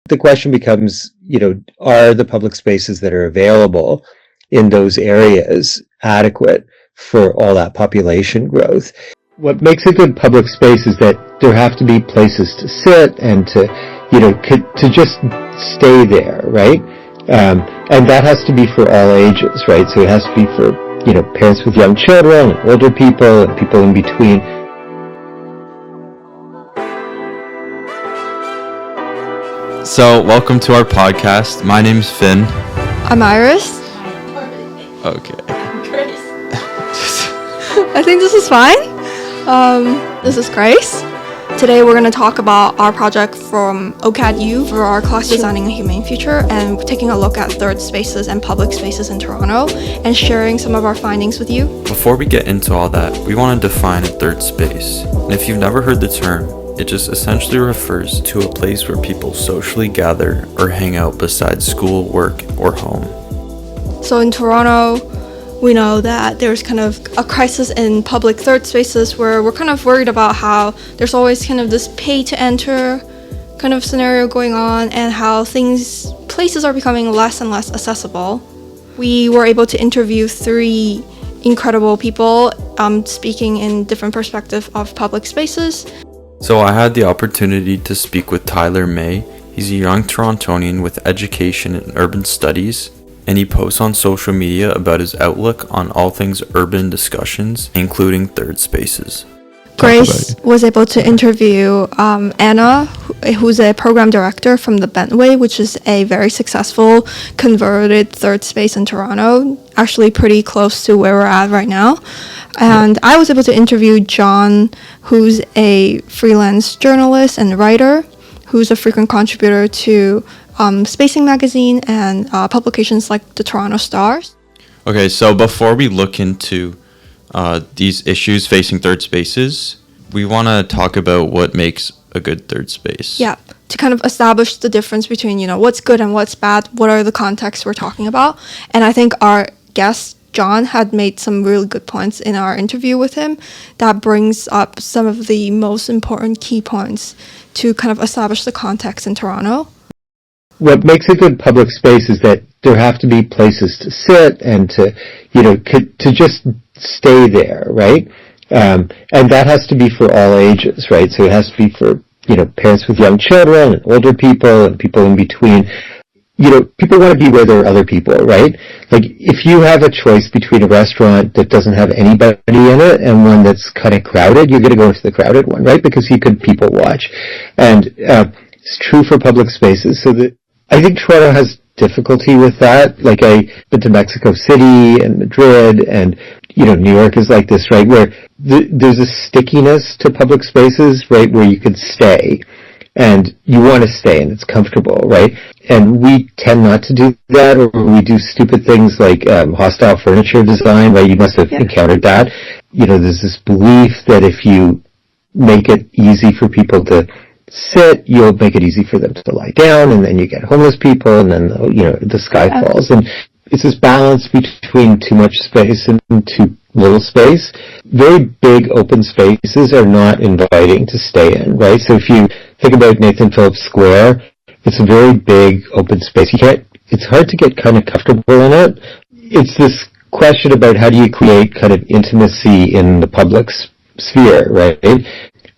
The question becomes, are the public spaces that are available in those areas adequate for all that population growth? What makes a good public space is that there have to be places to sit and to just stay there, right? And that has to be for all ages, right? So it has to be for, parents with young children, and older people, and people in between. So, welcome to our podcast. My name's Finn. I'm Iris. Okay. Grace. I think this is fine. This is Grace. Today we're going to talk about our project from OCAD U for our class Designing a Humane Future, and taking a look at third spaces and public spaces in Toronto and sharing some of our findings with you. Before we get into all that, we want to define a third space. And if you've never heard the term, it just essentially refers to a place where people socially gather or hang out besides school, work, or home. So in Toronto, we know that there's kind of a crisis in public third spaces where we're kind of worried about how there's always kind of this pay to enter kind of scenario going on, and how places are becoming less and less accessible. We were able to interview 3 incredible people speaking in different perspectives of public spaces. So I had the opportunity to speak with Tyler May. He's a young Torontonian with education in urban studies, and he posts on social media about his outlook on all things urban discussions, including third spaces. Grace was able to interview Anna, who's a program director from the Bentway, which is a very successful converted third space in Toronto, actually pretty close to where we're at right now. And I was able to interview John, who's a freelance journalist and writer, who's a frequent contributor to Spacing Magazine and publications like the Toronto Stars. Okay, so before we look into these issues facing third spaces, we want to talk about what makes a good third space. Yeah, to kind of establish the difference between, what's good and what's bad, what are the contexts we're talking about. And I think our guest, John, had made some really good points in our interview with him that brings up some of the most important key points to kind of establish the context in Toronto. What makes a good public space is that there have to be places to sit and to just stay there, right? And that has to be for all ages, right? So it has to be for, parents with young children and older people and people in between. People want to be where there are other people, right? Like, if you have a choice between a restaurant that doesn't have anybody in it and one that's kind of crowded, you're going to go to the crowded one, right? Because you could people watch. And it's true for public spaces. So that I think Toronto has difficulty with that. Like, I've been to Mexico City and Madrid, and New York is like this, right? Where there's a stickiness to public spaces, right? Where you can stay, and you want to stay, and it's comfortable, right? And we tend not to do that, or we do stupid things like hostile furniture design, right? You must have encountered that. There's this belief that if you make it easy for people to sit, you'll make it easy for them to lie down, and then you get homeless people, and then the sky falls. And it's this balance between too much space and too little space. Very big open spaces are not inviting to stay in, right? So if you think about Nathan Phillips Square, it's a very big open space. It's hard to get kind of comfortable in it. It's this question about how do you create kind of intimacy in the public sphere, right?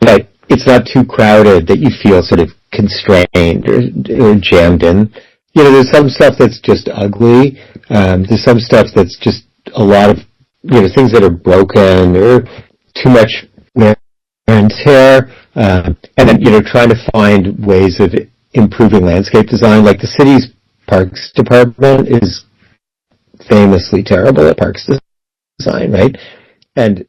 But it's not too crowded that you feel sort of constrained or jammed in. There's some stuff that's just ugly. There's some stuff that's just a lot of, things that are broken or too much wear and tear. And then, trying to find ways of improving landscape design. Like, the city's parks department is famously terrible at parks design, right? And,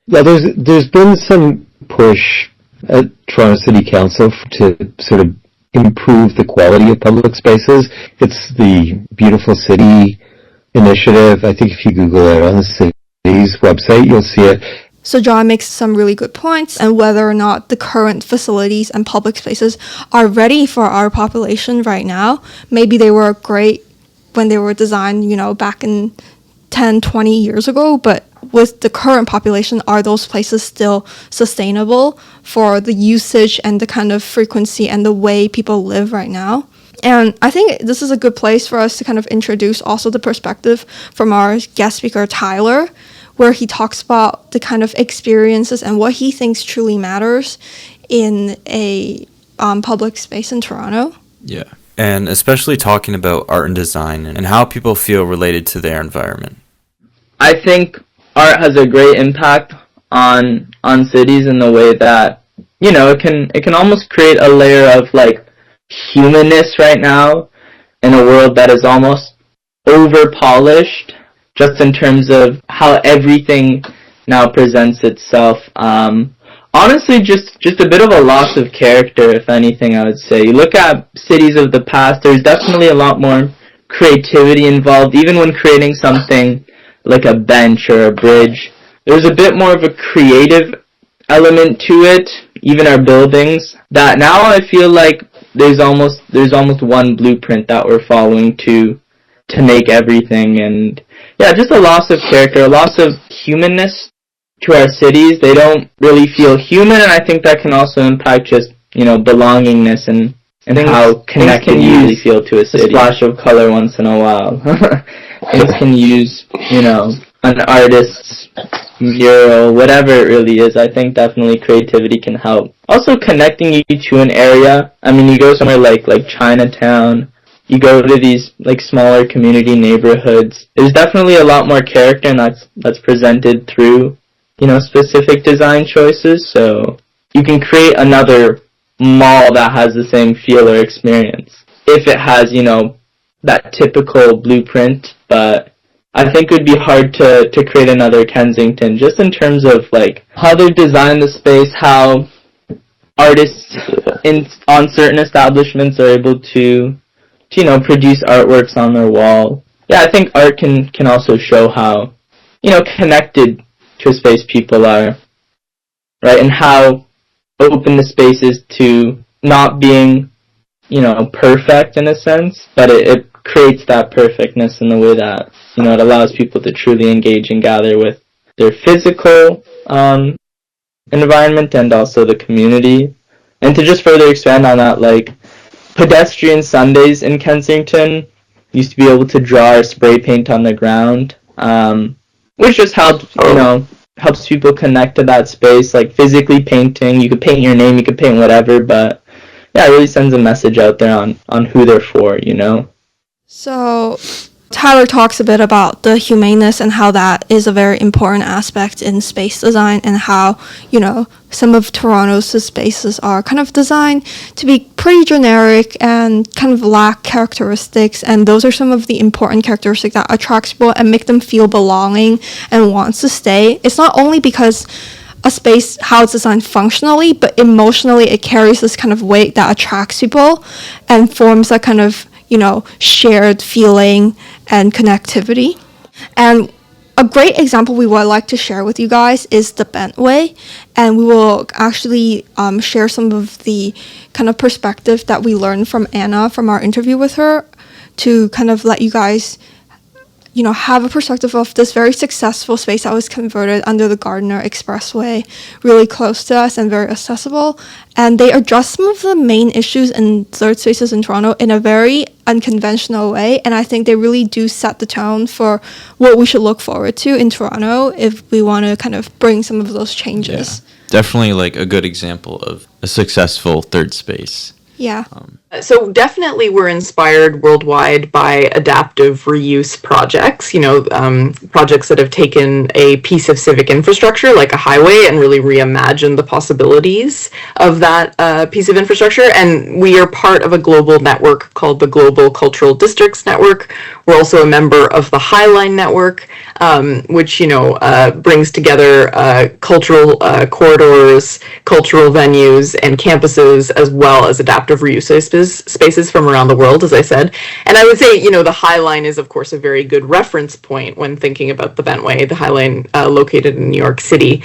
there's been some push at Toronto City Council to sort of improve the quality of public spaces. It's the Beautiful City initiative. I think if you Google it on the city's website, you'll see it. So John makes some really good points, and whether or not the current facilities and public spaces are ready for our population right now. Maybe they were great when they were designed, back in 10, 20 years ago, but with the current population, are those places still sustainable for the usage and the kind of frequency and the way people live right now? And I think this is a good place for us to kind of introduce also the perspective from our guest speaker, Tyler, where he talks about the kind of experiences and what he thinks truly matters in a public space in Toronto. Yeah. And especially talking about art and design and how people feel related to their environment. I think art has a great impact on cities in the way that, you know, it can almost create a layer of like humanness right now in a world that is almost over polished, just in terms of how everything now presents itself. Honestly, just a bit of a loss of character, if anything, I would say. You look at cities of the past, there's definitely a lot more creativity involved, even when creating something like a bench or a bridge. There's a bit more of a creative element to it, even our buildings, that now I feel like there's almost one blueprint that we're following to make everything. And yeah, just a loss of character, a loss of humanness to our cities. They don't really feel human, and I think that can also impact just, you know, belongingness and how connected you really feel to a city. A splash of color once in a while. Things can use, you know, an artist's mural, whatever it really is. I think definitely creativity can help. Also connecting you to an area. I mean, you go somewhere like Chinatown, you go to these like smaller community neighborhoods. There's definitely a lot more character, and that's presented through, you know, specific design choices. So you can create another mall that has the same feel or experience if it has, you know, that typical blueprint. But I think it would be hard to create another Kensington, just in terms of like how they've designed the space, how artists on certain establishments are able to you know, produce artworks on their wall. Yeah, I think art can also show how, you know, connected to a space people are, right? And how open the space is to not being, you know, perfect in a sense, but it creates that perfectness in the way that, you know, it allows people to truly engage and gather with their physical environment and also the community. And to just further expand on that, like, pedestrian Sundays in Kensington used to be able to draw or spray paint on the ground, which just helps, you know, helps people connect to that space, like physically painting. You could paint your name, you could paint whatever, but yeah, it really sends a message out there on who they're for, you know? So Tyler talks a bit about the humaneness and how that is a very important aspect in space design, and how, you know, some of Toronto's spaces are kind of designed to be pretty generic and kind of lack characteristics, and those are some of the important characteristics that attracts people and make them feel belonging and wants to stay. It's not only because a space, how it's designed functionally, but emotionally it carries this kind of weight that attracts people and forms that kind of, you know, shared feeling and connectivity. And a great example we would like to share with you guys is the Bentway, and we will actually share some of the kind of perspective that we learned from Anna from our interview with her, to kind of let you guys, you know, have a perspective of this very successful space that was converted under the Gardiner Expressway, really close to us and very accessible. And they address some of the main issues in third spaces in Toronto in a very unconventional way. And I think they really do set the tone for what we should look forward to in Toronto if we want to kind of bring some of those changes. Yeah, definitely like a good example of a successful third space. Yeah. So definitely we're inspired worldwide by adaptive reuse projects, you know, projects that have taken a piece of civic infrastructure like a highway and really reimagined the possibilities of that piece of infrastructure. And we are part of a global network called the Global Cultural Districts Network. We're also a member of the Highline Network, which, you know, brings together cultural corridors, cultural venues, and campuses, as well as adaptive reuse spaces from around the world, as I said. And I would say, you know, the High Line is, of course, a very good reference point when thinking about the Bentway, the High Line located in New York City.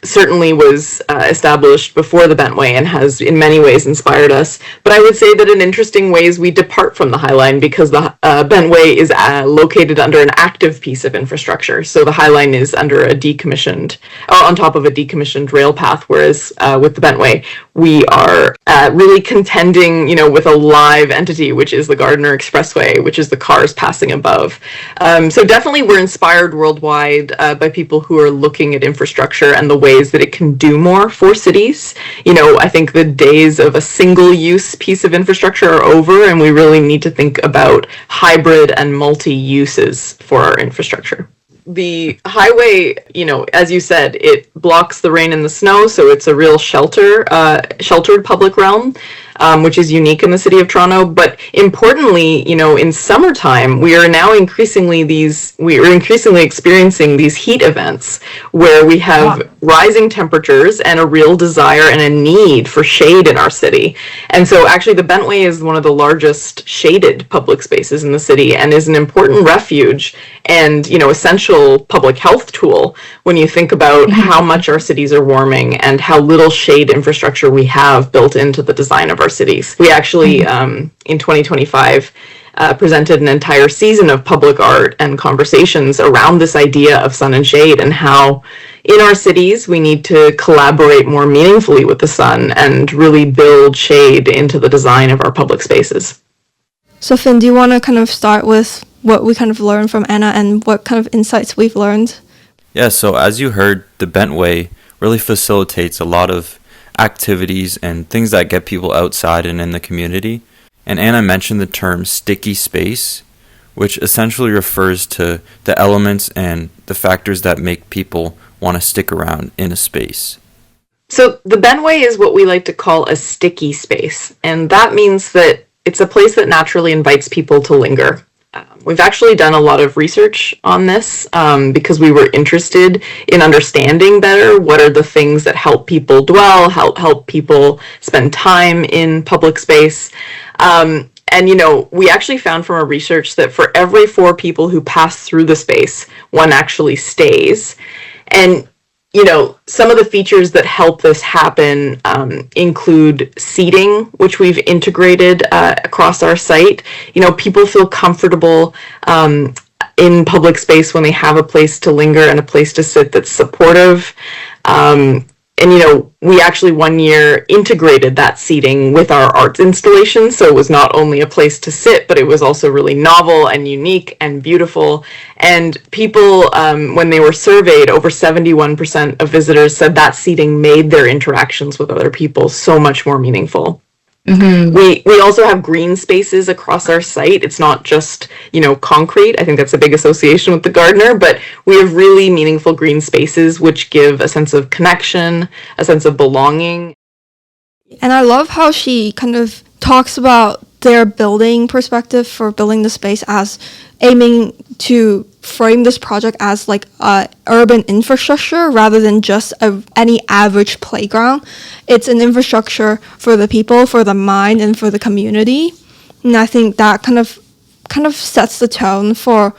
certainly was established before the Bentway and has in many ways inspired us. But I would say that in interesting ways we depart from the High Line because the Bentway is located under an active piece of infrastructure. So the High Line is under a decommissioned, or on top of a decommissioned rail path, whereas with the Bentway we are really contending, with a live entity, which is the Gardiner Expressway, which is the cars passing above. So definitely we're inspired worldwide by people who are looking at infrastructure and the ways that it can do more for cities. I think the days of a single-use piece of infrastructure are over, and we really need to think about hybrid and multi-uses for our infrastructure. The highway, as you said, it blocks the rain and the snow, so it's a real sheltered public realm, which is unique in the city of Toronto. But importantly, in summertime, we are increasingly experiencing these heat events where we have rising temperatures and a real desire and a need for shade in our city. And so actually the Bentway is one of the largest shaded public spaces in the city and is an important refuge and, essential public health tool when you think about how much our cities are warming and how little shade infrastructure we have built into the design of our cities. We actually, in 2025, presented an entire season of public art and conversations around this idea of sun and shade and how in our cities we need to collaborate more meaningfully with the sun and really build shade into the design of our public spaces. So Finn, do you want to kind of start with what we kind of learned from Anna and what kind of insights we've learned? Yeah, so as you heard, the Bentway really facilitates a lot of activities and things that get people outside and in the community. And Anna mentioned the term sticky space, which essentially refers to the elements and the factors that make people want to stick around in a space. So the Bentway is what we like to call a sticky space, and that means that it's a place that naturally invites people to linger. We've actually done a lot of research on this because we were interested in understanding better what are the things that help people dwell, help people spend time in public space. And, we actually found from our research that for every 4 people who pass through the space, 1 actually stays. And some of the features that help this happen include seating, which we've integrated across our site. People feel comfortable in public space when they have a place to linger and a place to sit that's supportive. And, we actually one year integrated that seating with our arts installation. So it was not only a place to sit, but it was also really novel and unique and beautiful. And people, when they were surveyed, over 71% of visitors said that seating made their interactions with other people so much more meaningful. Mm-hmm. We also have green spaces across our site. It's not just, concrete. I think that's a big association with the Gardiner, but we have really meaningful green spaces which give a sense of connection, a sense of belonging. And I love how she kind of talks about their building perspective for building the space as aiming to frame this project as like urban infrastructure rather than just any average playground. It's an infrastructure for the people, for the mind, and for the community. And I think that kind of sets the tone for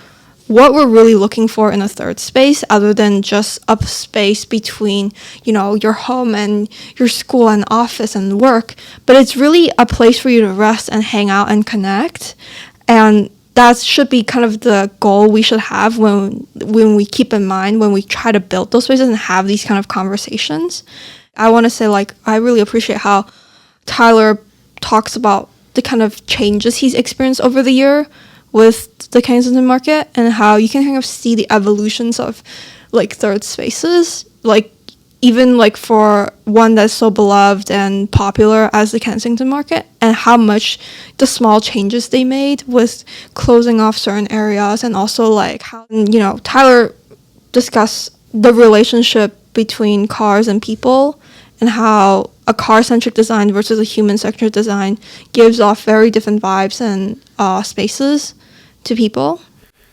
what we're really looking for in a third space, other than just a space between, your home and your school and office and work. But it's really a place for you to rest and hang out and connect. And that should be kind of the goal we should have when we keep in mind when we try to build those spaces and have these kind of conversations. I want to say, I really appreciate how Tyler talks about the kind of changes he's experienced over the year with the Kensington Market and how you can kind of see the evolutions of third spaces, even for one that's so beloved and popular as the Kensington Market, and how much the small changes they made with closing off certain areas, and also how Tyler discussed the relationship between cars and people and how a car-centric design versus a human-centric design gives off very different vibes and spaces to people.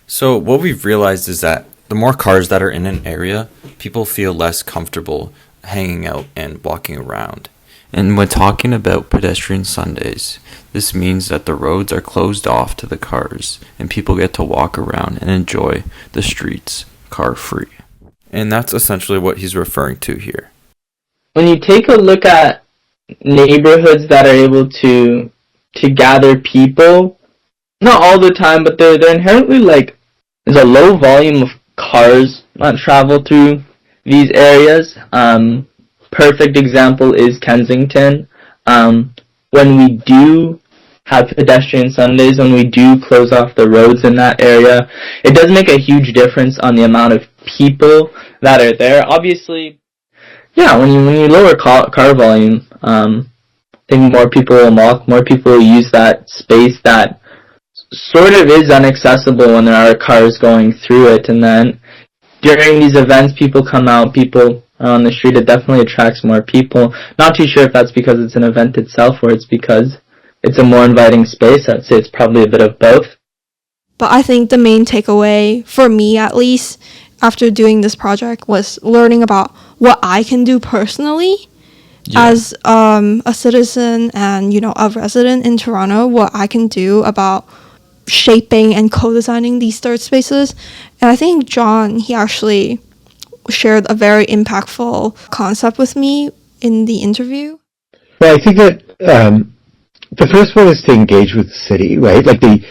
So what we've realized is that the more cars that are in an area, people feel less comfortable hanging out and walking around. And when talking about pedestrian Sundays, this means that the roads are closed off to the cars and people get to walk around and enjoy the streets car-free. And that's essentially what he's referring to here. When you take a look at neighborhoods that are able to gather people, not all the time, but they're inherently like, there's a low volume of cars that travel through these areas. Perfect example is Kensington. When we do have pedestrian Sundays, when we do close off the roads in that area, it does make a huge difference on the amount of people that are there. Obviously, yeah, when you lower car volume, I think more people will walk, more people will use that space that sort of is inaccessible when there are cars going through it. And then during these events, people come out, people are on the street. It definitely attracts more people. Not too sure if that's because it's an event itself or it's because it's a more inviting space. I'd say it's probably a bit of both. But I think the main takeaway, for me at least, after doing this project was learning about what I can do personally as a citizen and, a resident in Toronto, what I can do about shaping and co-designing these third spaces. And I think John, he actually shared a very impactful concept with me in the interview. Well, I think that the first one is to engage with the city, right? Like if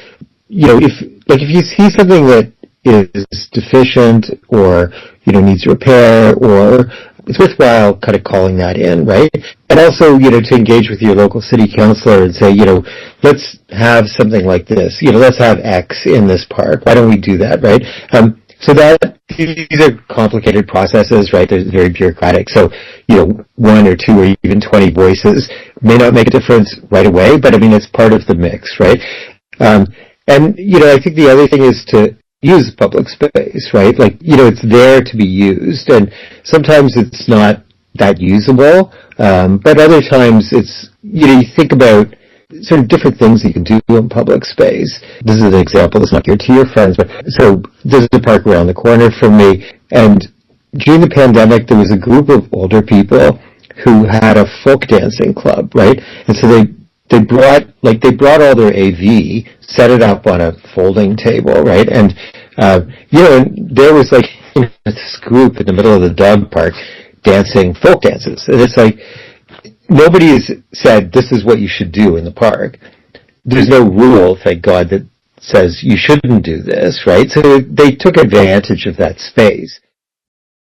you see something that is deficient or needs repair, or it's worthwhile kind of calling that in, right? And also to engage with your local city councillor and say, let's have something like this, let's have X in this park, why don't we do that, right? So that these are complicated processes, right? They're very bureaucratic. So, one or two or even 20 voices may not make a difference right away, but I mean, it's part of the mix, right? And I think the other thing is to use public space, right? Like, it's there to be used, and sometimes it's not that usable, but other times it's, you think about sort of different things you can do in public space. This is an example that's not geared to your friends, but so there's a park around the corner from me, and during the pandemic there was a group of older people who had a folk dancing club, right? And so they brought all their AV, set it up on a folding table, right? And and there was like this group in the middle of the dog park dancing folk dances, and it's like, nobody has said this is what you should do in the park. There's no rule, thank God, that says you shouldn't do this, right? So they took advantage of that space.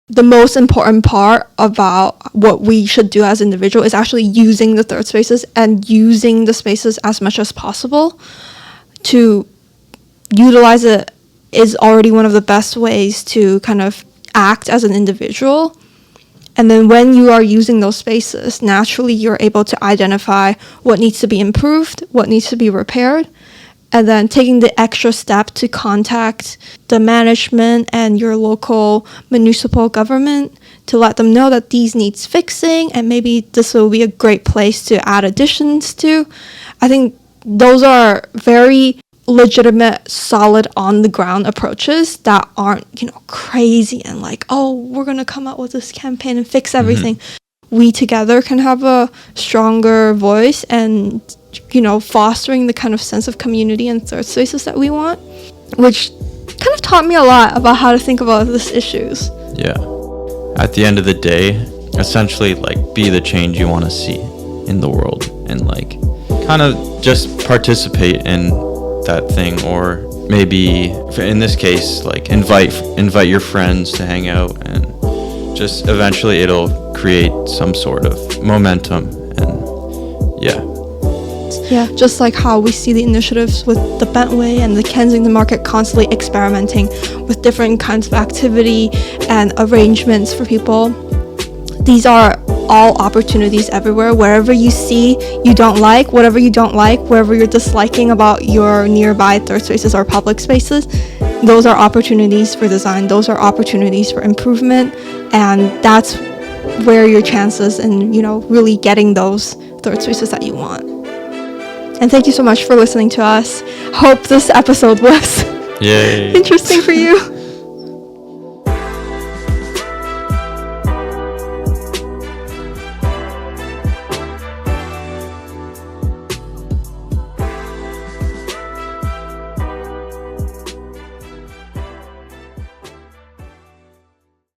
The most important part about what we should do as individuals is actually using the third spaces and using the spaces as much as possible. To utilize it is already one of the best ways to kind of act as an individual. And then when you are using those spaces, naturally you're able to identify what needs to be improved, what needs to be repaired, and then taking the extra step to contact the management and your local municipal government to let them know that these needs fixing and maybe this will be a great place to add additions to. I think those are very legitimate, solid, on-the-ground approaches that aren't, crazy and like, oh, we're going to come out with this campaign and fix everything. Mm-hmm. We together can have a stronger voice and, fostering the kind of sense of community and third spaces that we want, which kind of taught me a lot about how to think about these issues. Yeah. At the end of the day, essentially, be the change you want to see in the world and, kind of just participate in that thing, or maybe in this case invite your friends to hang out, and just eventually it'll create some sort of momentum. And yeah, just like how we see the initiatives with the Bentway and the Kensington Market constantly experimenting with different kinds of activity and arrangements for people. These are all opportunities everywhere. Wherever you see you don't like, whatever you don't like, wherever you're disliking about your nearby third spaces or public spaces, those are opportunities for design. Those are opportunities for improvement, and that's where your chances in, really getting those third spaces that you want. And thank you so much for listening to us. Hope this episode was interesting for you.